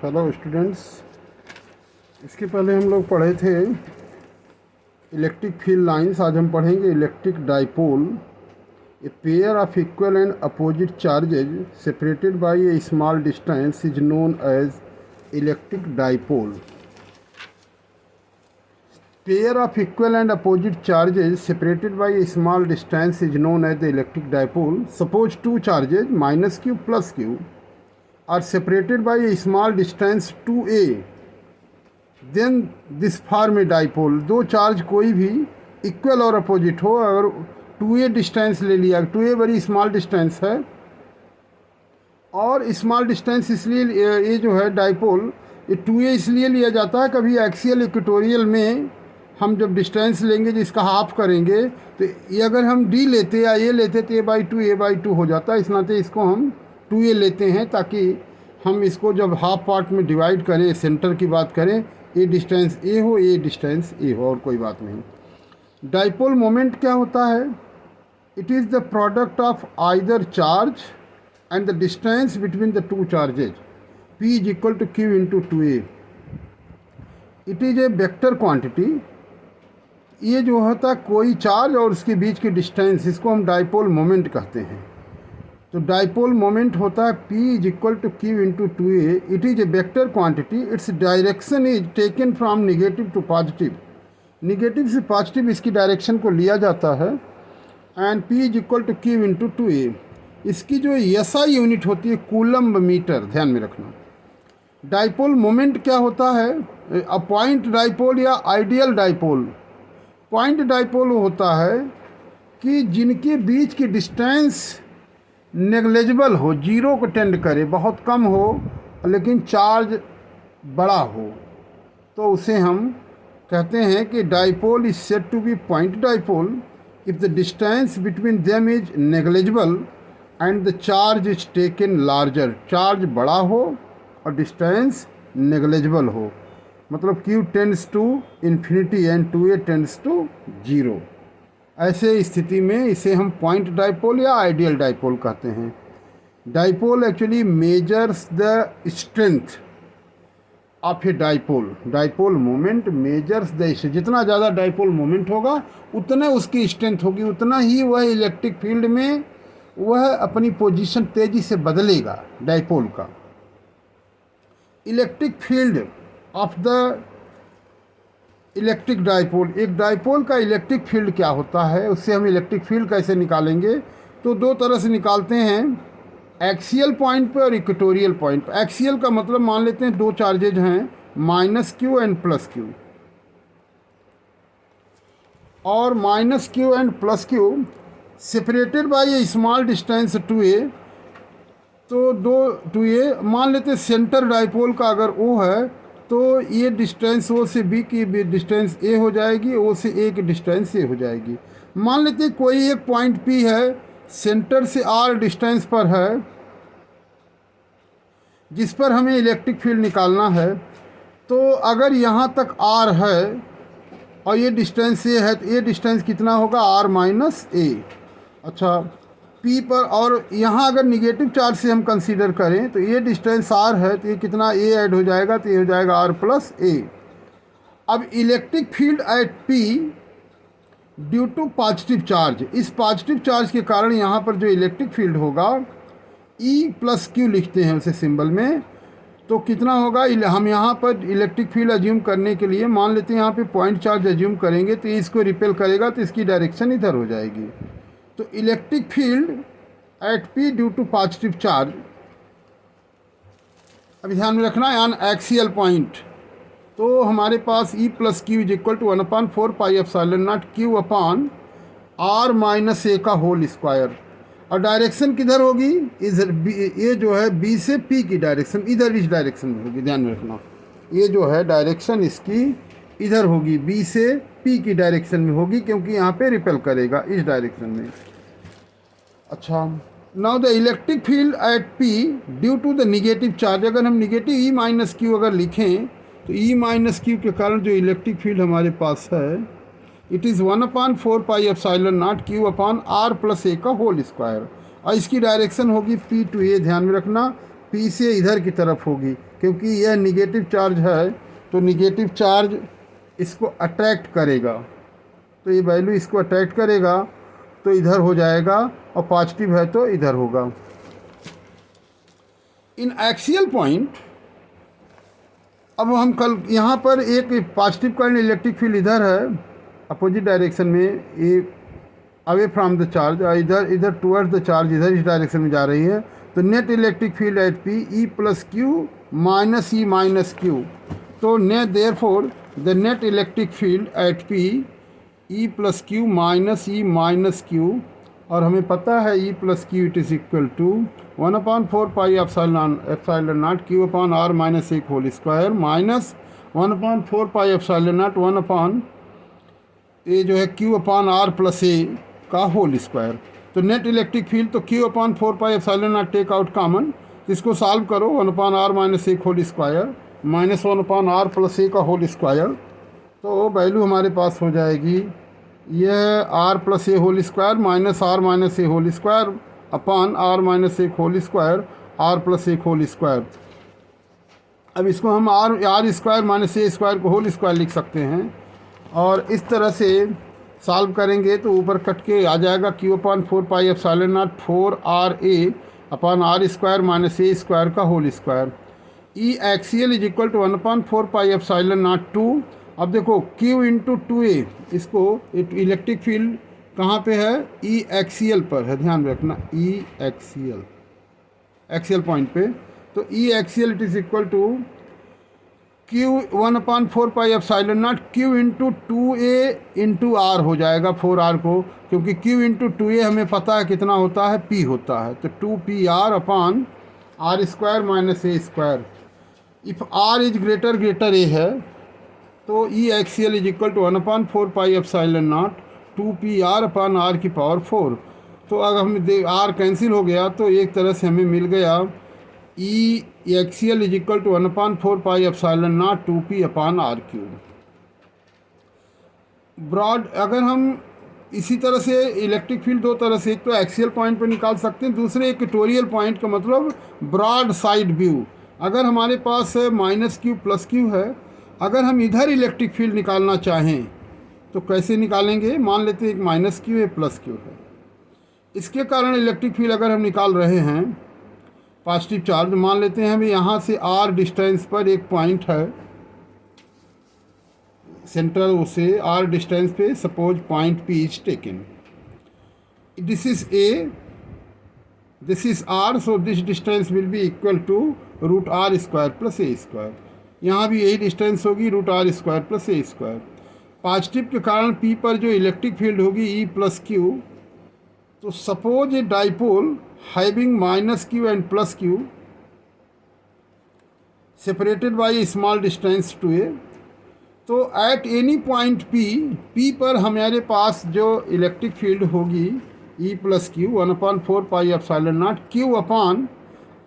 Hello students, इसके पहले हम लोग पढ़े थे इलेक्ट्रिक फील्ड लाइंस। आज हम पढ़ेंगे electric dipole. A pair of equal and opposite charges separated by a small distance is known as electric dipole. Pair of equal and opposite charges separated by a small distance is known as the electric dipole. Suppose two charges minus q plus q are separated by a small distance 2a, then this form a dipole. दो charge कोई भी equal और opposite हो, अगर 2a distance ले लिया, 2a बड़ी small distance है और स्मॉल डिस्टेंस इसलिए ये जो है डाइपोल, ये 2a इसलिए लिया जाता है, कभी एक्सियल इक्वेटोरियल में हम जब डिस्टेंस लेंगे जिसका हाफ करेंगे तो ये अगर हम डी लेते या ए लेते तो a/2 हो जाता है। इस नाते इसको हम 2a लेते हैं ताकि हम इसको जब हाफ पार्ट में डिवाइड करें, सेंटर की बात करें, ए डिस्टेंस ए हो, ए डिस्टेंस ए हो, और कोई बात नहीं। डाइपोल मोमेंट क्या होता है? It is the product of either charge and the distance between the two charges. P is equal to Q into 2a। It is a vector quantity. ये जो होता है कोई चार्ज और उसके बीच की डिस्टेंस, इसको हम डाइपोल मोमेंट कहते हैं। तो डाइपोल मोमेंट होता है P is equal to Q into 2a। It is a vector quantity. Its direction is taken from negative to positive. Negative से पॉजिटिव इसकी डायरेक्शन को लिया जाता है। And P is equal to Q into 2a। इसकी जो SI unit होती है कूलम्ब मीटर, ध्यान में रखना। डाइपोल मोमेंट क्या होता है? अ पॉइंट डाइपोल या आइडियल डाइपोल। पॉइंट डाइपोल होता है कि जिनके बीच की डिस्टेंस नेग्लेजिबल हो, जीरो को टेंड करे, बहुत कम हो लेकिन चार्ज बड़ा हो, तो उसे हम कहते हैं कि dipole is said to be point dipole if the distance between them is negligible and the charge is taken larger. Charge बड़ा हो और डिस्टेंस नेग्लेजिबल हो, मतलब Q tends to infinity and 2a tends to 0। ऐसे स्थिति में इसे हम पॉइंट डाइपोल या आइडियल डाइपोल कहते हैं। Dipole actually measures the strength of a dipole. Dipole moment measures the strength. जितना ज़्यादा डाइपोल मोमेंट होगा उतना उसकी स्ट्रेंथ होगी, उतना ही वह इलेक्ट्रिक फील्ड में वह अपनी पोजीशन तेज़ी से बदलेगा डाइपोल का। Electric field of the electric dipole. एक डाइपोल का इलेक्ट्रिक फील्ड क्या होता है, उससे हम इलेक्ट्रिक फील्ड कैसे निकालेंगे? तो दो तरह से निकालते हैं, एक्सियल पॉइंट पे और इक्वेटोरियल पॉइंट पे। एक्सियल का मतलब मान लेते हैं दो चार्जेज हैं -q एंड +q, और -q and +q separated by a small distance 2a। तो 2a मान लेते हैं सेंटर डाइपोल का अगर O है तो ये डिस्टेंस O से B की डिस्टेंस A हो जाएगी, O से A की डिस्टेंस A हो जाएगी। मान लेते हैं कोई एक पॉइंट P है, सेंटर से R डिस्टेंस पर है, जिस पर हमें इलेक्ट्रिक फील्ड निकालना है। तो अगर यहाँ तक R है और ये डिस्टेंस A है, तो ये डिस्टेंस कितना होगा? R - A। अच्छा, P पर, और यहाँ अगर निगेटिव चार्ज से हम कंसीडर करें तो ये डिस्टेंस R है, तो ये कितना A ऐड हो जाएगा, तो ये हो जाएगा R + A। अब electric field at P due to positive charge, इस पॉजिटिव चार्ज के कारण यहाँ पर जो इलेक्ट्रिक फील्ड होगा E + Q लिखते हैं उसे सिंबल में, तो कितना होगा? हम यहाँ पर इलेक्ट्रिक फील्ड अज्यूम करने के लिए मान लेते हैं यहाँ पे पॉइंट चार्ज अज्यूम करेंगे, तो इसको रिपेल करेगा तो इसकी डायरेक्शन इधर हो जाएगी। तो electric field at P due to positive charge, अभी ध्यान में रखना है, ऑन एक्सियल पॉइंट, तो हमारे पास E + Q is equal to 1/4 πε0 Q upon R - A का होल स्क्वायर। और डायरेक्शन किधर होगी? इधर, ये जो है B से P की डायरेक्शन इधर इस डायरेक्शन में होगी, ध्यान में रखना। ये जो है डायरेक्शन इसकी इधर होगी, B से P की डायरेक्शन में होगी, क्योंकि यहाँ पे रिपेल करेगा इस डायरेक्शन में। अच्छा, now the electric field at P due to the negative charge. अगर हम निगेटिव E - Q अगर लिखें तो E - Q के कारण जो इलेक्ट्रिक फील्ड हमारे पास है, it is 1/4 πε0 Q upon R + A का होल स्क्वायर, और इसकी डायरेक्शन होगी P to A। ध्यान में रखना, P से इधर की तरफ होगी, क्योंकि यह निगेटिव चार्ज है तो निगेटिव चार्ज इसको अट्रैक्ट करेगा, तो ये वैल्यू इसको अट्रैक्ट करेगा तो इधर हो जाएगा, और पॉजिटिव है तो इधर होगा। इन एक्सियल पॉइंट, अब हम कल यहाँ पर एक पॉजिटिव करंट इलेक्ट्रिक फील्ड इधर है अपोजिट डायरेक्शन में, ये अवे फ्रॉम द चार्ज, इधर टुवर्ड्स द चार्ज, इधर इस डायरेक्शन में जा रही है, तो net electric field at P E plus Q minus E minus Q, तो net therefore the net electric field at P E plus Q minus E minus Q, और हमें पता है E plus Q it is equal to 1/4 pi epsilon naught Q upon R minus a whole square minus 1/4 pi epsilon naught 1 upon a जो है Q upon R plus a का whole square. तो net electric field, तो Q upon 4 pi epsilon naught take out common, इसको solve करो 1/r minus a whole square minus 1/r plus a का whole square, तो value हमारे पास हो जाएगी यह r plus a whole square minus r minus a whole square upon r minus a whole square r plus a whole square. अब इसको हम r square minus a square को होल स्क्वायर लिख सकते हैं, और इस तरह से सॉल्व करेंगे तो ऊपर कट के आ जाएगा Q upon 4 pi epsilon naught 4r upon r square minus a square का whole square. E axial is equal to 1/4 pi epsilon naught 2। अब देखो Q इंटू 2a, इसको इलेक्ट्रिक फील्ड कहाँ पे है, ई एक्सियल पर है, ध्यान रखना, ई एक्सियल पॉइंट पे, तो E axial it is equal to Q 1/4 pi epsilon naught Q into 2a into R हो जाएगा 4r को, क्योंकि Q इंटू 2a हमें पता है कितना होता है, P होता है, तो 2PR upon r square minus a square. If r is greater a है तो E axial is equal to 1/4 pi epsilon naught 2PR upon r की पावर 4। तो अगर हम r कैंसिल हो गया तो एक तरह से हमें मिल गया E axial is equal to 1/4 pi epsilon naught 2p upon r cube. Broad, अगर हम इसी तरह से इलेक्ट्रिक फील्ड दो तरह से, एक तो एक्सियल पॉइंट पर निकाल सकते हैं, दूसरे इक्वेटोरियल पॉइंट का मतलब ब्रॉड साइड व्यू। अगर हमारे पास माइनस क्यू प्लस क्यू है, अगर हम इधर इलेक्ट्रिक फील्ड निकालना चाहें तो कैसे निकालेंगे, मान लेते हैं एक माइनस क्यू है प्लस क्यू है, इसके कारण इलेक्ट्रिक फील्ड अगर हम निकाल रहे हैं पॉजिटिव चार्ज, मान लेते हैं हमें यहाँ से r डिस्टेंस पर एक पॉइंट है, सेंटर से r डिस्टेंस पे suppose point P is taken, this is a, this is r, so this distance will be equal to root r square plus a square. यहाँ भी यही डिस्टेंस होगी root r square plus a square. Positive के कारण P पर जो electric field होगी E plus Q, तो suppose a dipole having minus Q and plus Q separated by a small distance two ए, तो एट एनी पॉइंट P पर हमारे पास जो इलेक्ट्रिक फील्ड होगी E plus Q 1/4 pi epsilon naught Q upon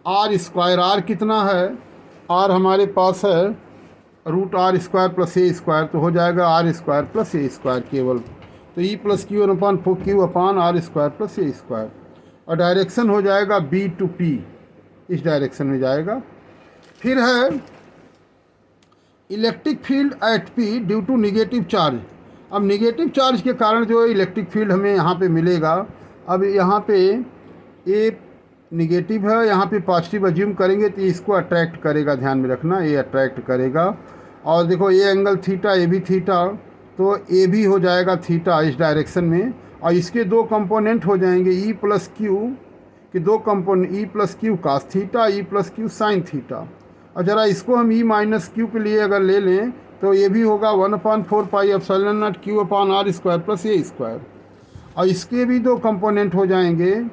r square. r कितना है, r हमारे पास है root r square plus a square, तो हो जाएगा r square plus a square केवल, तो E plus Q upon r square plus a square, और डायरेक्शन हो जाएगा B टू P, इस डायरेक्शन में जाएगा। फिर है electric field at P due to negative charge. अब निगेटिव चार्ज के कारण जो इलेक्ट्रिक फील्ड हमें यहाँ पे मिलेगा, अब यहाँ पे ए निगेटिव है, यहाँ पे पॉजिटिव अज्यूम करेंगे तो इसको अट्रैक्ट करेगा, ध्यान में रखना, ये अट्रैक्ट करेगा। और देखो ये एंगल थीटा, ए भी थीटा, तो ए भी हो जाएगा थीटा इस डायरेक्शन में, और इसके दो कंपोनेंट हो जाएंगे ई प्लस क्यू के दो component, E plus Q cos theta, E plus Q sine theta. और ज़रा इसको हम ई माइनस क्यू के लिए अगर ले लें तो ये भी होगा 1/4 pi epsilon naught Q upon r square plus a square, और इसके भी दो कंपोनेंट हो जाएंगे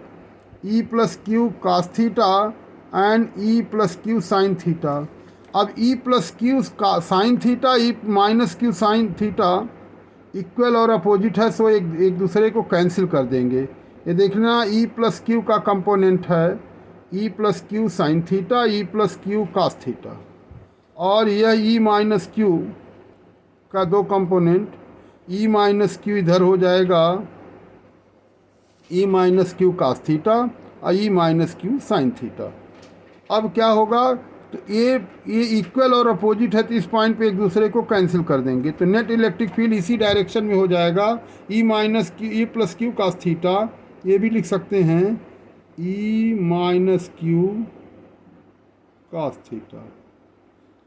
E plus Q cos theta and E plus Q sine theta. अब E plus Q sine theta, E minus Q sine theta equal और opposite है, so एक दूसरे को कैंसिल कर देंगे। ये देखना ई प्लस क्यू का कंपोनेंट है E plus Q sine theta, E plus Q cos theta, और यह ई माइनस क्यू का दो कंपोनेंट ई माइनस क्यू इधर हो जाएगा E minus Q cos theta और ई माइनस क्यू साइन थीटा। अब क्या होगा, तो ये इक्वल और अपोजिट है, तो इस पॉइंट पे एक दूसरे को कैंसिल कर देंगे, तो नेट इलेक्ट्रिक फील्ड इसी डायरेक्शन में हो जाएगा। E minus Q, E plus Q cos theta, ये भी लिख सकते हैं E minus Q cos theta.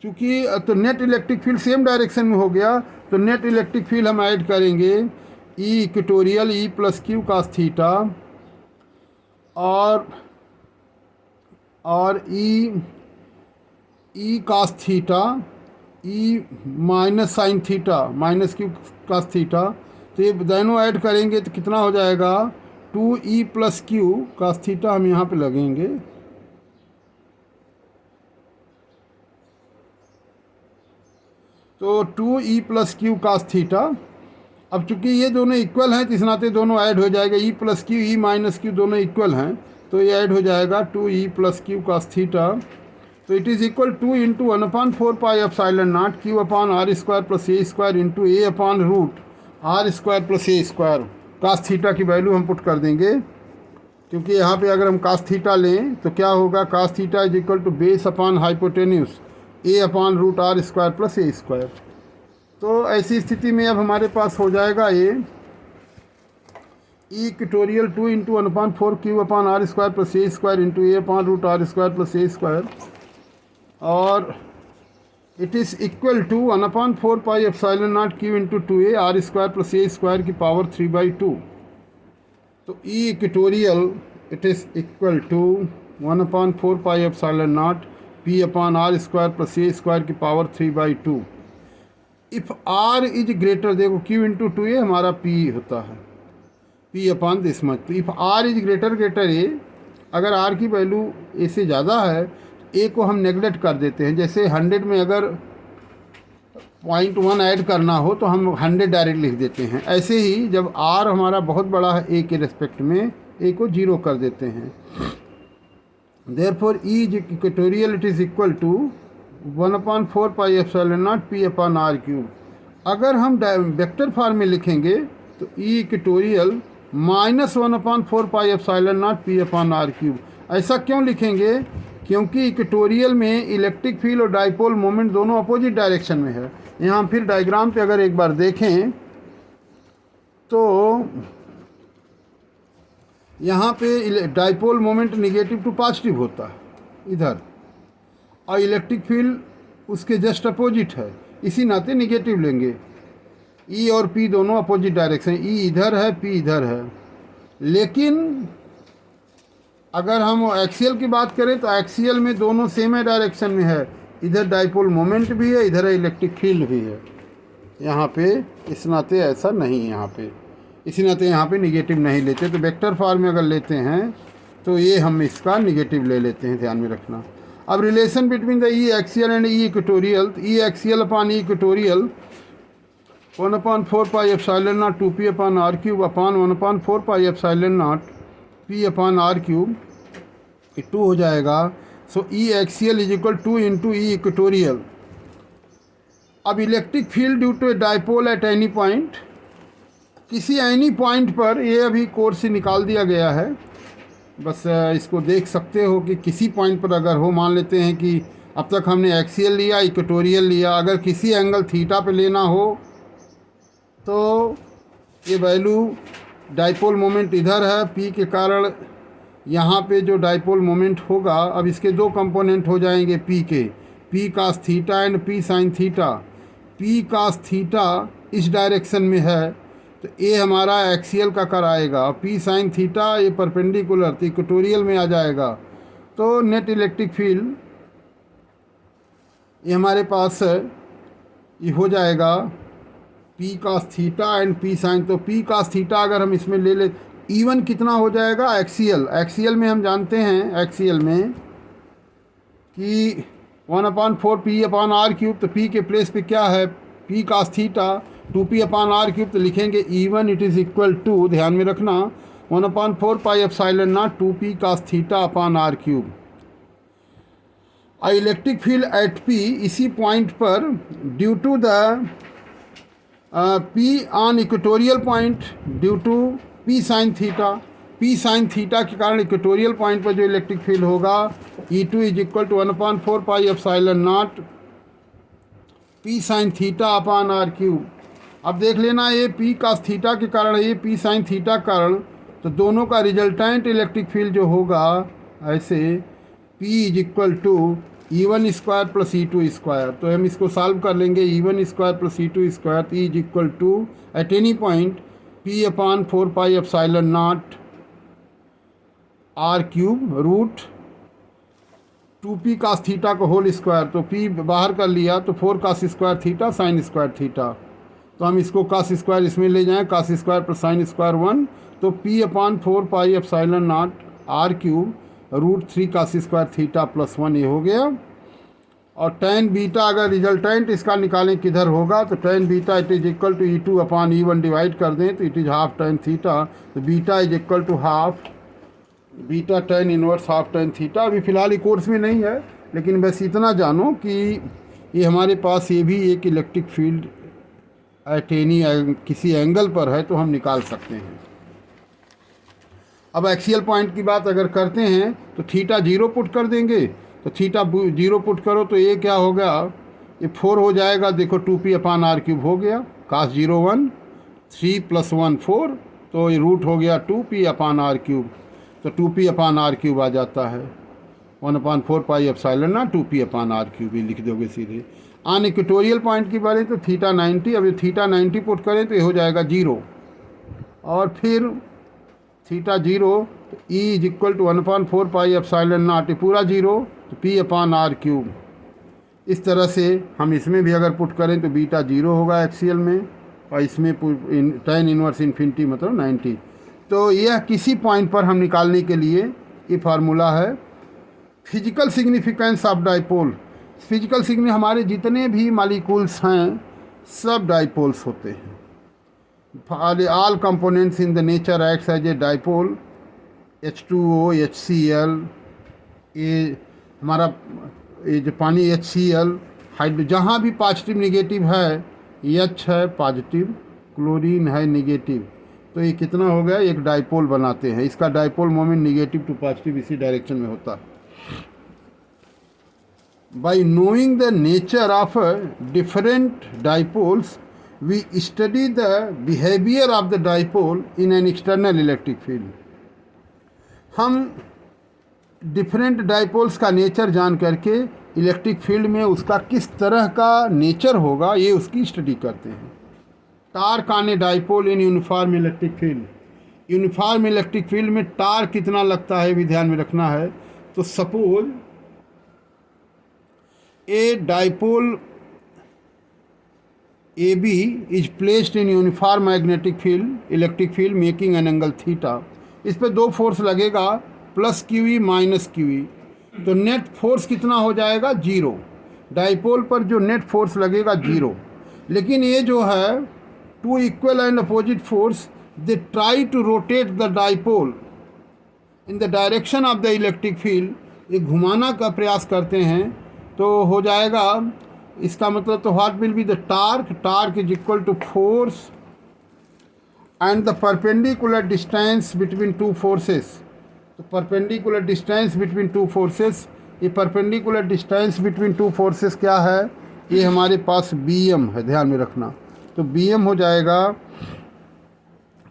चूँकि तो net electric field same direction में हो गया, तो नेट इलेक्ट्रिक फील्ड हम ऐड करेंगे E equatorial E plus Q cos theta और E cos theta E minus sine theta minus Q cos theta. तो ये दोनों ऐड करेंगे तो कितना हो जाएगा, 2e plus Q cos theta हम यहाँ पे लगेंगे। तो 2e plus Q cos theta. अब चूंकि ये दोनों इक्वल हैं तो इस नाते दोनों ऐड हो जाएगा, E plus Q E minus Q दोनों इक्वल हैं, तो ये ऐड हो जाएगा 2e plus Q cos theta. तो it is equal 2 into 1/4 pi epsilon naught Q upon R square plus a square into a upon root R square plus a square. Cos theta की value हम put कर देंगे, क्योंकि यहाँ पे अगर हम कास थीटा लें तो क्या होगा, cos theta is equal to base upon hypotenuse a upon root R square plus a square. तो ऐसी स्थिति में अब हमारे पास हो जाएगा ये E equatorial 2 into 1/4 Q upon R square plus a square into a upon root R square plus a square, और it is equal to 1/4 pi epsilon naught Q into 2a R square plus a square की power 3/2। तो E equatorial it is equal to 1/4 pi epsilon naught P upon R square plus a square की power 3/2। If R is greater, देखो Q into 2a हमारा P होता है, P upon this much. तो if R is greater ए, अगर are की value ए से ज़्यादा है, ए को हम नेगलेक्ट कर देते हैं। जैसे 100 में अगर 0.1 ऐड करना हो तो हम 100 डायरेक्ट लिख देते हैं। ऐसे ही जब आर हमारा बहुत बड़ा है ए के रेस्पेक्ट में, ए को 0 कर देते हैं। Therefore E equatorial it is equal to 1/4 pi epsilon naught P upon R cube. अगर हम वेक्टर फॉर्म में लिखेंगे तो E equatorial minus 1/4 pi epsilon naught P upon R cube. ऐसा क्यों लिखेंगे, क्योंकि इक्वेटोरियल में इलेक्ट्रिक फील्ड और डाइपोल मोमेंट दोनों अपोजिट डायरेक्शन में है। यहाँ फिर डायग्राम पे अगर एक बार देखें तो यहाँ पे dipole moment negative to positive होता है इधर, और इलेक्ट्रिक फील्ड उसके जस्ट अपोजिट है, इसी नाते निगेटिव लेंगे। ई और पी दोनों अपोजिट डायरेक्शन, ई इधर है पी इधर है। लेकिन अगर हम एक्सियल की बात करें तो एक्सियल में दोनों सेम है डायरेक्शन में है, इधर डाइपोल मोमेंट भी है, इधर इलेक्ट्रिक फील्ड भी है। यहाँ पे इस नाते ऐसा नहीं है, यहाँ पे इसी नाते यहाँ पे निगेटिव नहीं लेते। तो वेक्टर फॉर्म में अगर लेते हैं तो ये हम इसका निगेटिव ले लेते हैं, ध्यान में रखना। अब relation between the E axial and E equatorial, E axial upon E equatorial 1/4 pi epsilon naught 2p upon R cube upon 1/4 pi epsilon naught p upon R cube, 2 हो जाएगा। So E axial is equal 2 into E equatorial. अब electric field due to a dipole at any point, किसी any point पर, ये अभी course से निकाल दिया गया है, बस इसको देख सकते हो कि किसी पॉइंट पर अगर हो, मान लेते हैं कि अब तक हमने एक्सियल लिया इक्वेटोरियल लिया, अगर किसी एंगल थीटा पे लेना हो तो ये वैल्यू डाइपोल मोमेंट इधर है, पी के कारण यहाँ पे जो डाइपोल मोमेंट होगा, अब इसके दो कंपोनेंट हो जाएंगे पी के, P cos theta and P sine theta. P cos theta इस डायरेक्शन में है तो ए हमारा एक्सियल का कराएगा, पी साइन थीटा ये परपेंडिकुलर तो इक्वेटोरियल में आ जाएगा। तो नेट इलेक्ट्रिक फील्ड ये हमारे पास ये हो जाएगा P cos theta and P sine. तो पी कास थीटा अगर हम इसमें ले इवन कितना हो जाएगा, एक्सियल, एक्सियल में हम जानते हैं एक्सियल में कि 1/4 पी अपॉन आर क्यूब, तो पी के प्लेस पे क्या है P cos theta 2p upon R cube, तो लिखेंगे even it is equal to, ध्यान में रखना 1/4 pi epsilon naught 2p cos theta upon R cube. Electric field at p इसी पॉइंट पर due to the p on equatorial point due to p sine theta, p sine theta के कारण equatorial point पर जो electric field होगा E2 is equal to 1/4 pi epsilon naught P sine theta upon R cube. अब देख लेना ये P cos theta के कारण है, ये पी साइन थीटा के कारण, तो दोनों का रिजल्टेंट इलेक्ट्रिक फील्ड जो होगा ऐसे P is equal to E1 square plus E2 square. तो हम इसको सॉल्व कर लेंगे, E1 square plus E2 square E is equal to at any point P upon 4 pi epsilon naught R cube root 2p cos theta का whole square. तो p बाहर कर लिया तो 4 cos square theta sine square theta. तो हम इसको cos square इसमें ले जाएं, cos square plus sign square 1, तो p upon 4 pi epsilon naught R cube root 3 cos square theta plus 1 ये हो गया। और टेन बीटा अगर रिजल्टेंट इसका निकालें किधर होगा, तो tan beta it is equal to E2 upon E1 divide कर दें तो it is half tan theta. तो beta is equal to half beta tan inverse half tan theta. अभी फ़िलहाल ये कोर्स में नहीं है, लेकिन बस इतना जानो कि ये हमारे पास ये भी एक इलेक्ट्रिक फील्ड एट एनी किसी एंगल पर है तो हम निकाल सकते हैं। अब एक्सियल पॉइंट की बात अगर करते हैं तो थीटा 0 पुट कर देंगे, तो थीटा 0 पुट करो तो ये क्या हो गया, ये 4 हो जाएगा। देखो 2p अपान आर क्यूब हो गया, कास 0 1 3 प्लस 1 4, तो ये रूट हो गया 2p अपान आर क्यूब। तो 2p अपान आर क्यूब आ जाता है 1/4 pi epsilon naught 2p upon R cube, ये लिख दोगे सीधे। ऑन इक्वेटोरियल पॉइंट की बात है तो थीटा 90, अब ये थीटा 90 पुट करें तो ये हो जाएगा 0, और फिर थीटा 0 तो E is equal to 1/4 pi epsilon naught, ये पूरा 0 तो p अपान आर क्यूब। इस तरह से हम इसमें भी अगर पुट करें तो बीटा 0 होगा एक्सियल में, और इसमें टेन इनवर्स इन्फिनिटी मतलब 90। तो यह किसी पॉइंट पर हम निकालने के लिए ये फार्मूला है। Physical significance of dipole, physical significance हमारे जितने भी मॉलिक्यूल्स हैं सब डाइपोल्स होते हैं। All components in the nature acts as a dipole, H2O HCl, ये हमारा ये जो पानी HCl, हाइड्रो जहाँ भी पॉजिटिव निगेटिव है, H है पॉजिटिव, क्लोरीन है निगेटिव, तो ये कितना हो गया, एक डाइपोल बनाते हैं। इसका dipole moment negative to positive इसी डायरेक्शन में होता है। By knowing the nature of different dipoles we study the behaviour of the dipole in an external electric field. हम डिफरेंट डाइपोल्स का नेचर जान करके इलेक्ट्रिक फील्ड में उसका किस तरह का नेचर होगा ये उसकी स्टडी करते हैं। Torque on a dipole in uniform electric field, uniform electric field में टार्क कितना लगता है भी ध्यान में रखना है। तो suppose a dipole AB is placed in uniform magnetic field electric field making an angle theta. इस पर दो फोर्स लगेगा, प्लस QE माइनस QE, तो नेट फोर्स कितना हो जाएगा 0। डाइपोल पर जो नेट फोर्स लगेगा 0। लेकिन ये जो है two equal and opposite force they try to rotate the dipole in the direction of the electric field, ये घुमाना का प्रयास करते हैं, तो हो जाएगा इसका मतलब तो what will be the torque is equal to force and the perpendicular distance between two forces. तो perpendicular distance between two forces, ये perpendicular distance between two forces क्या है, ये हमारे पास BM है, ध्यान में रखना। तो BM हो जाएगा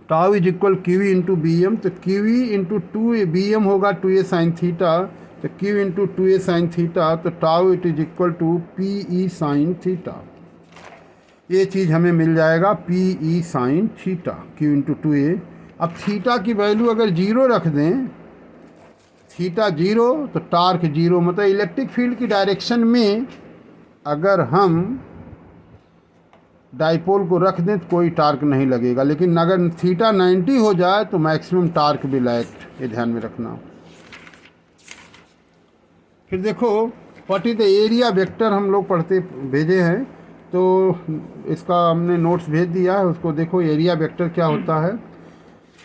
tau is equal QE into BM, तो QE इंटू 2A, BM होगा 2A साइन थीटा, तो Q into 2A sine theta, तो tau it is equal to PE sine theta. ये चीज़ हमें मिल जाएगा PE sine theta, Q into 2A। अब थीटा की वैल्यू अगर 0 रख दें, थीटा 0 तो टार्क 0, मतलब इलेक्ट्रिक फील्ड की डायरेक्शन में अगर हम डाइपोल को रख दें तो कोई टार्क नहीं लगेगा, लेकिन अगर थीटा 90 हो जाए तो मैक्सिमम टार्क विल एक्ट, ये ध्यान में रखना। फिर देखो what is the area vector, हम लोग पढ़ते भेजे हैं, तो इसका हमने नोट्स भेज दिया है, उसको देखो। एरिया वेक्टर क्या होता है,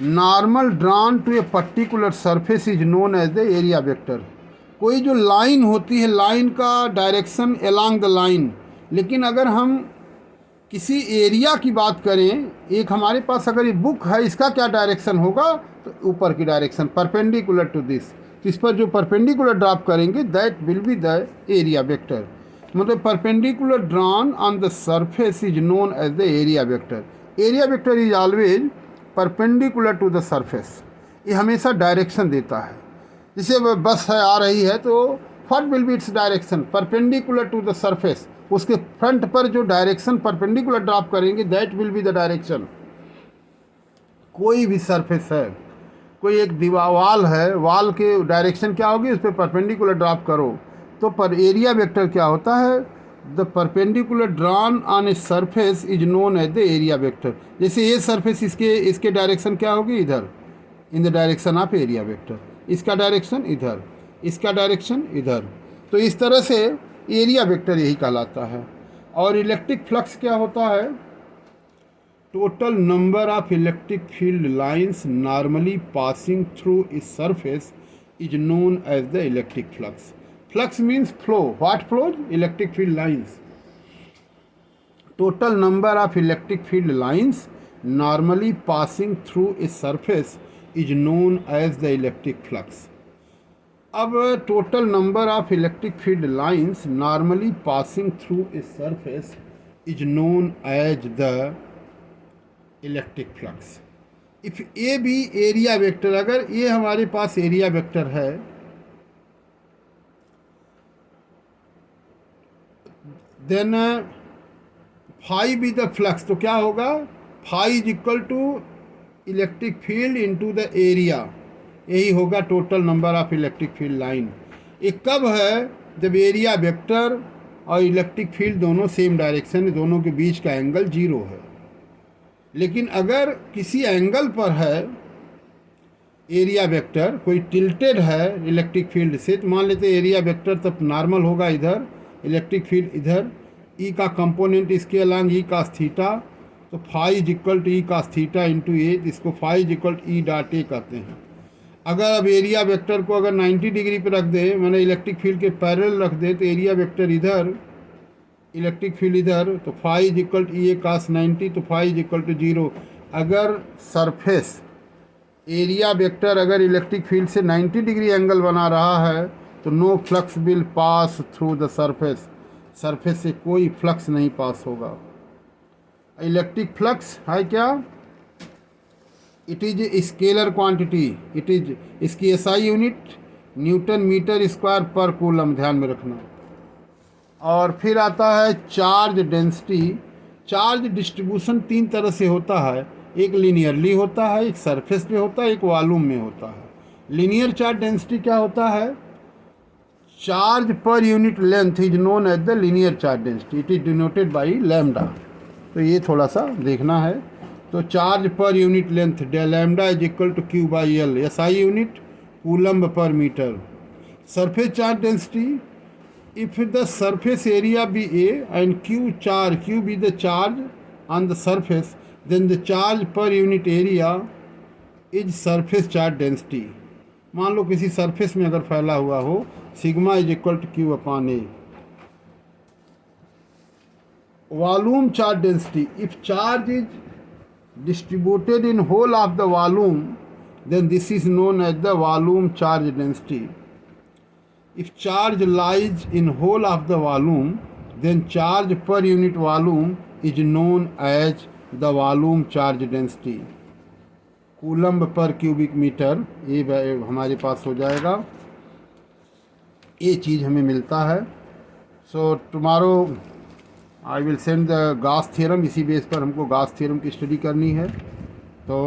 normal drawn to a particular surface is known as the area vector. कोई जो लाइन होती है, लाइन का डायरेक्शन अलोंग द लाइन, लेकिन अगर हम किसी एरिया की बात करें, एक हमारे पास अगर ये बुक है, इसका क्या डायरेक्शन होगा, तो ऊपर की डायरेक्शन परपेंडिकुलर टू दिस। तो इस पर जो परपेंडिकुलर ड्रॉप करेंगे that will be the area vector. मतलब perpendicular drawn on the surface is known as the area vector. Area vector is always perpendicular to the surface. ये हमेशा direction देता है। जैसे बस है आ रही है तो what will be its direction, perpendicular to the surface. उसके फ्रंट पर जो डायरेक्शन परपेंडिकुलर ड्रॉप करेंगे that will be the direction. कोई भी सरफेस है, कोई एक दीवार है, वाल के डायरेक्शन क्या होगी, उस पर परपेंडिकुलर ड्रॉप करो तो पर एरिया वेक्टर क्या होता है, the perpendicular drawn on a surface is known as the area vector. जैसे ये सरफेस इसके डायरेक्शन क्या होगी, इधर, in the direction of area vector. इसका डायरेक्शन इधर, इसका डायरेक्शन इधर। तो इस तरह से एरिया वेक्टर यही कहलाता है। और इलेक्ट्रिक फ्लक्स क्या होता है, total number of electric field lines normally passing through a surface is known as the electric flux. Flux means flow. What flows? Electric field lines. Total number of electric field lines normally passing through a surface is known as the electric flux. अब total number of electric field lines normally passing through a surface is known as the electric flux. If A be area vector, अगर ये हमारे पास area vector है, then phi be the flux, तो क्या होगा, phi is equal to electric field into the area. यही होगा total number of electric field line. ये कब है, जब एरिया वेक्टर और इलेक्ट्रिक फील्ड दोनों सेम डायरेक्शन है, दोनों के बीच का एंगल 0 है। लेकिन अगर किसी एंगल पर है एरिया वेक्टर, कोई टिल्टेड है इलेक्ट्रिक फील्ड से, तो मान लेते एरिया वेक्टर तब नॉर्मल होगा इधर, इलेक्ट्रिक फील्ड इधर, ई का कंपोनेंट इसके अलॉन्ग ई कास थीटा, तो phi is equal to E cos theta into A, इसको phi is equal to E dot A कहते हैं। अगर अब एरिया वेक्टर को अगर 90 डिग्री पे रख दे, मैंने इलेक्ट्रिक फील्ड के पैरेलल रख दे, तो एरिया वेक्टर इधर, इलेक्ट्रिक फील्ड इधर, तो phi is equal to E A cos 90, तो फाई इज इक्वल टू 0। अगर सरफेस एरिया वेक्टर अगर इलेक्ट्रिक फील्ड से 90 डिग्री एंगल बना रहा है तो no flux will pass through the surface. Surface से कोई फ्लक्स नहीं पास होगा। इलेक्ट्रिक फ्लक्स है क्या, it is scalar quantity, it is, इसकी SI unit newton metre square per coulomb, ध्यान में रखना। और फिर आता है चार्ज डेंसिटी। चार्ज डिस्ट्रीब्यूशन 3 तरह से होता है, एक लीनियरली होता है, एक सरफेस पे होता है, एक वॉल्यूम में होता है। लीनियर चार्ज डेंसिटी क्या होता है, charge per unit length is known as the linear charge density, it is denoted by lambda. तो ये थोड़ा सा देखना है। तो charge per unit length lambda is equal to Q by L, SI unit coulomb per metre. Surface charge density, if the surface area be A and Q be the charge on the surface, then the charge per unit area is surface charge density. मान लो किसी surface में अगर फैला हुआ हो, sigma is equal to Q upon A. Volume charge density, if charge is distributed in whole of the volume then this is known as the volume charge density. If charge lies in whole of the volume, then charge per unit volume is known as the volume charge density. Coulomb पर cubic metre, ये हमारे पास हो जाएगा, ये चीज़ हमें मिलता है। So tomorrow I will send the Gauss theorem, इसी बेस पर हमको गॉस थ्योरम की स्टडी करनी है। तो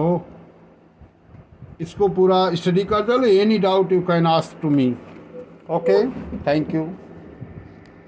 इसको पूरा स्टडी कर दो, any doubt you can ask to me. Okay, thank you.